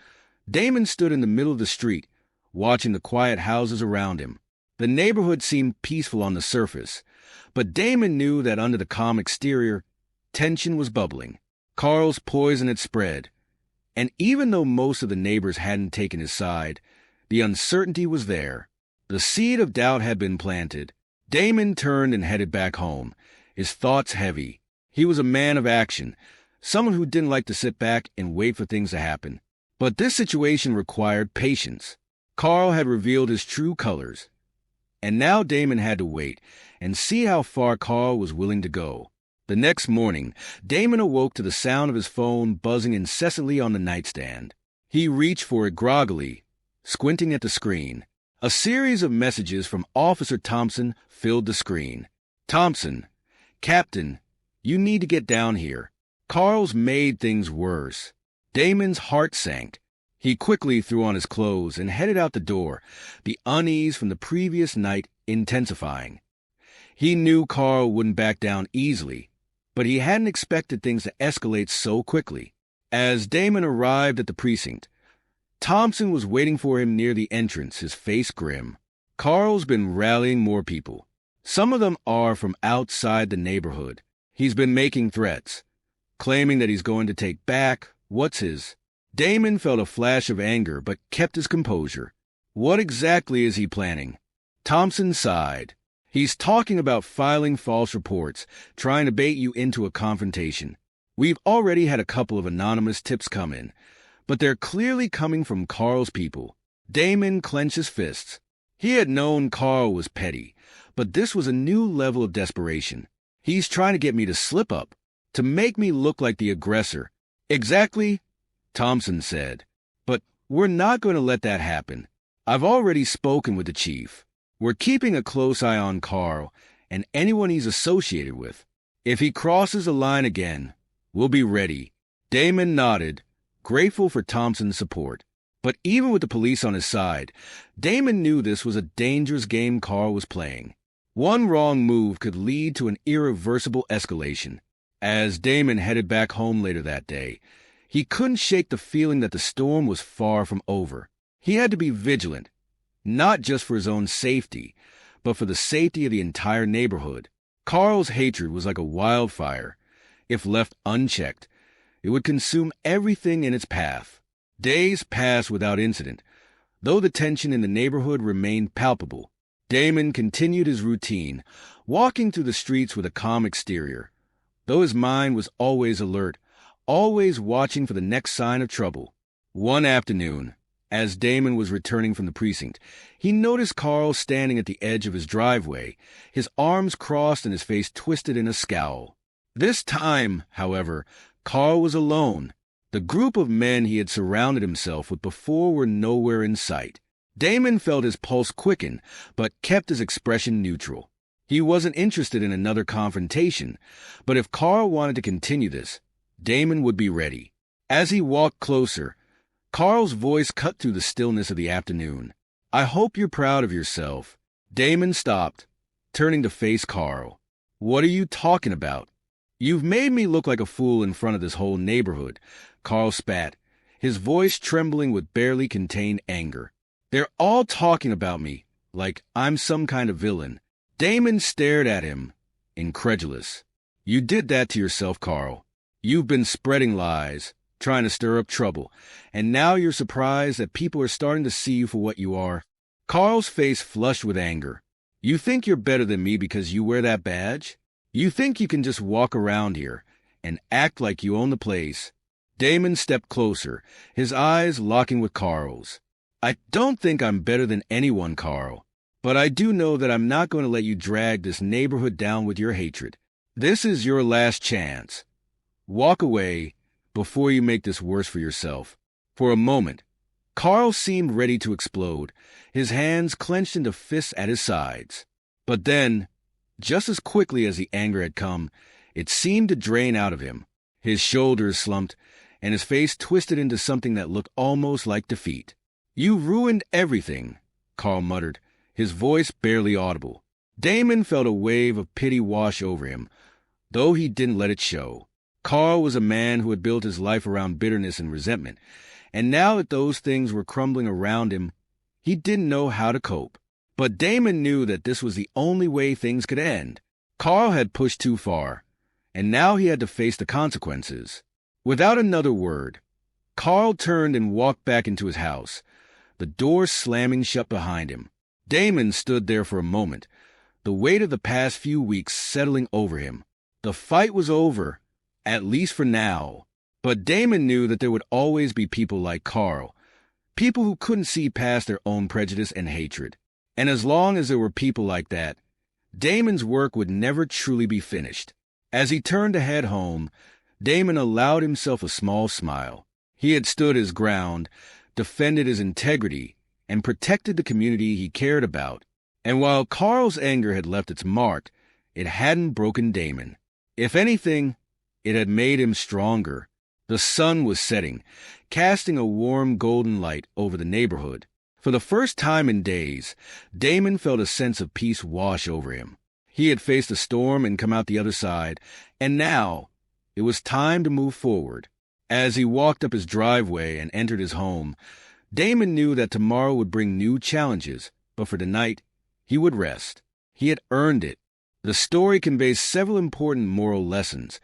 Damon stood in the middle of the street, watching the quiet houses around him. The neighborhood seemed peaceful on the surface, but Damon knew that under the calm exterior, tension was bubbling. Carl's poison had spread, and even though most of the neighbors hadn't taken his side, the uncertainty was there. The seed of doubt had been planted. Damon turned and headed back home, his thoughts heavy. He was a man of action, someone who didn't like to sit back and wait for things to happen. But this situation required patience. Carl had revealed his true colors, and now Damon had to wait and see how far Carl was willing to go. The next morning, Damon awoke to the sound of his phone buzzing incessantly on the nightstand. He reached for it groggily, squinting at the screen. A series of messages from Officer Thompson filled the screen. "Thompson, Captain, you need to get down here. Carl's made things worse." Damon's heart sank. He quickly threw on his clothes and headed out the door, the unease from the previous night intensifying. He knew Carl wouldn't back down easily, but he hadn't expected things to escalate so quickly. As Damon arrived at the precinct, Thompson was waiting for him near the entrance, his face grim. "Carl's been rallying more people. Some of them are from outside the neighborhood. He's been making threats, claiming that he's going to take back what's his." Damon felt a flash of anger, but kept his composure. "What exactly is he planning?" Thompson sighed. "He's talking about filing false reports, trying to bait you into a confrontation. We've already had a couple of anonymous tips come in, but they're clearly coming from Carl's people." Damon clenched his fists. He had known Carl was petty, but this was a new level of desperation. "He's trying to get me to slip up, to make me look like the aggressor." "Exactly," Thompson said. "But we're not going to let that happen. I've already spoken with the chief. We're keeping a close eye on Carl and anyone he's associated with. If he crosses the line again, we'll be ready." Damon nodded, grateful for Thompson's support. But even with the police on his side, Damon knew this was a dangerous game Carl was playing. One wrong move could lead to an irreversible escalation. As Damon headed back home later that day, he couldn't shake the feeling that the storm was far from over. He had to be vigilant, not just for his own safety, but for the safety of the entire neighborhood. Carl's hatred was like a wildfire. If left unchecked, it would consume everything in its path. Days passed without incident, though the tension in the neighborhood remained palpable. Damon continued his routine, walking through the streets with a calm exterior, though his mind was always alert, always watching for the next sign of trouble. One afternoon, as Damon was returning from the precinct, he noticed Carl standing at the edge of his driveway, his arms crossed and his face twisted in a scowl. This time, however, Carl was alone. The group of men he had surrounded himself with before were nowhere in sight. Damon felt his pulse quicken, but kept his expression neutral. He wasn't interested in another confrontation, but if Carl wanted to continue this, Damon would be ready. As he walked closer, Carl's voice cut through the stillness of the afternoon. "I hope you're proud of yourself." Damon stopped, turning to face Carl. "What are you talking about?" "You've made me look like a fool in front of this whole neighborhood," Carl spat, his voice trembling with barely contained anger. "They're all talking about me, like I'm some kind of villain." Damon stared at him, incredulous. "You did that to yourself, Carl. You've been spreading lies, trying to stir up trouble, and now you're surprised that people are starting to see you for what you are." Carl's face flushed with anger. "You think you're better than me because you wear that badge? You think you can just walk around here and act like you own the place?" Damon stepped closer, his eyes locking with Carl's. "I don't think I'm better than anyone, Carl, but I do know that I'm not going to let you drag this neighborhood down with your hatred." This is your last chance. Walk away before you make this worse for yourself. For a moment, Carl seemed ready to explode, his hands clenched into fists at his sides. But then, just as quickly as the anger had come, it seemed to drain out of him. His shoulders slumped, and his face twisted into something that looked almost like defeat. "You ruined everything," Carl muttered, his voice barely audible. Damon felt a wave of pity wash over him, though he didn't let it show. Carl was a man who had built his life around bitterness and resentment, and now that those things were crumbling around him, he didn't know how to cope. But Damon knew that this was the only way things could end. Carl had pushed too far, and now he had to face the consequences. Without another word, Carl turned and walked back into his house, the door slamming shut behind him. Damon stood there for a moment, the weight of the past few weeks settling over him. The fight was over, at least for now. But Damon knew that there would always be people like Carl, people who couldn't see past their own prejudice and hatred. And as long as there were people like that, Damon's work would never truly be finished. As he turned to head home, Damon allowed himself a small smile. He had stood his ground, defended his integrity, and protected the community he cared about. And while Carl's anger had left its mark, it hadn't broken Damon. If anything, it had made him stronger. The sun was setting, casting a warm golden light over the neighborhood. For the first time in days, Damon felt a sense of peace wash over him. He had faced a storm and come out the other side, and now it was time to move forward. As he walked up his driveway and entered his home, Damon knew that tomorrow would bring new challenges, but for tonight, he would rest. He had earned it. The story conveys several important moral lessons,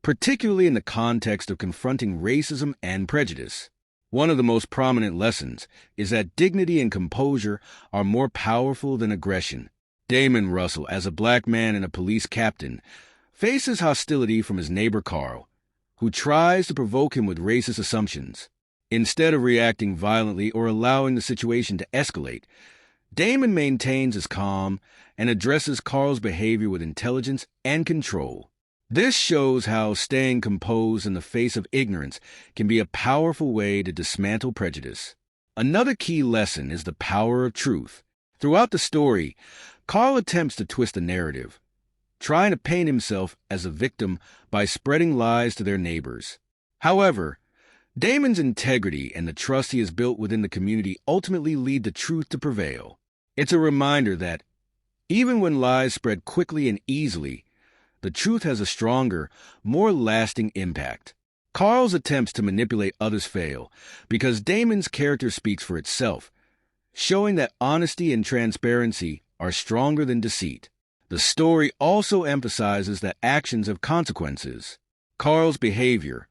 particularly in the context of confronting racism and prejudice. One of the most prominent lessons is that dignity and composure are more powerful than aggression. Damon Russell, as a black man and a police captain, faces hostility from his neighbor Carl, who tries to provoke him with racist assumptions. Instead of reacting violently or allowing the situation to escalate, Damon maintains his calm and addresses Carl's behavior with intelligence and control. This shows how staying composed in the face of ignorance can be a powerful way to dismantle prejudice. Another key lesson is the power of truth. Throughout the story, Carl attempts to twist the narrative, trying to paint himself as a victim by spreading lies to their neighbors. However, Damon's integrity and the trust he has built within the community ultimately lead the truth to prevail. It's a reminder that, even when lies spread quickly and easily, the truth has a stronger, more lasting impact. Carl's attempts to manipulate others fail because Damon's character speaks for itself, showing that honesty and transparency are stronger than deceit. The story also emphasizes that actions have consequences. Carl's behavior,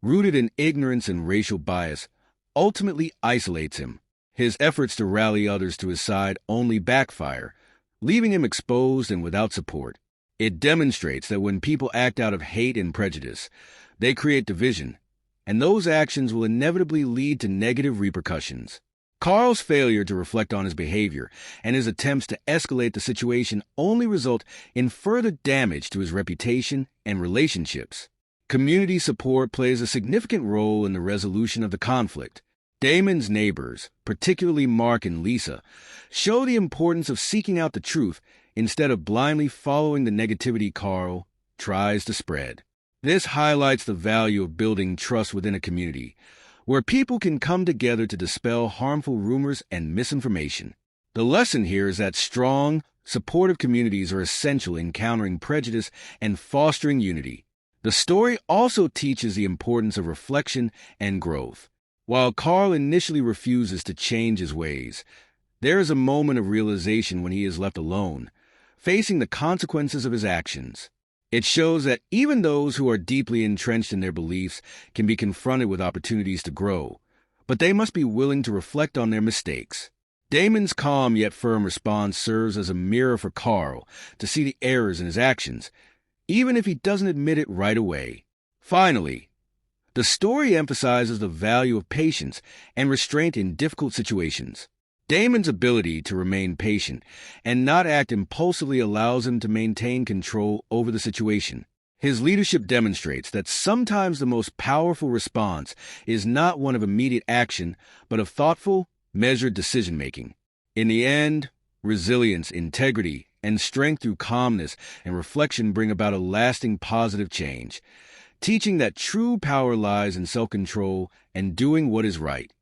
rooted in ignorance and racial bias, ultimately isolates him. His efforts to rally others to his side only backfire, leaving him exposed and without support. It demonstrates that when people act out of hate and prejudice, they create division, and those actions will inevitably lead to negative repercussions. Carl's failure to reflect on his behavior and his attempts to escalate the situation only result in further damage to his reputation and relationships. Community support plays a significant role in the resolution of the conflict. Damon's neighbors, particularly Mark and Lisa, show the importance of seeking out the truth instead of blindly following the negativity Carl tries to spread. This highlights the value of building trust within a community, where people can come together to dispel harmful rumors and misinformation. The lesson here is that strong, supportive communities are essential in countering prejudice and fostering unity. The story also teaches the importance of reflection and growth. While Carl initially refuses to change his ways, there is a moment of realization when he is left alone, facing the consequences of his actions. It shows that even those who are deeply entrenched in their beliefs can be confronted with opportunities to grow, but they must be willing to reflect on their mistakes. Damon's calm yet firm response serves as a mirror for Carl to see the errors in his actions, even if he doesn't admit it right away. Finally, the story emphasizes the value of patience and restraint in difficult situations. Damon's ability to remain patient and not act impulsively allows him to maintain control over the situation. His leadership demonstrates that sometimes the most powerful response is not one of immediate action, but of thoughtful, measured decision-making. In the end, resilience, integrity, and strength through calmness and reflection bring about a lasting positive change, teaching that true power lies in self-control and doing what is right.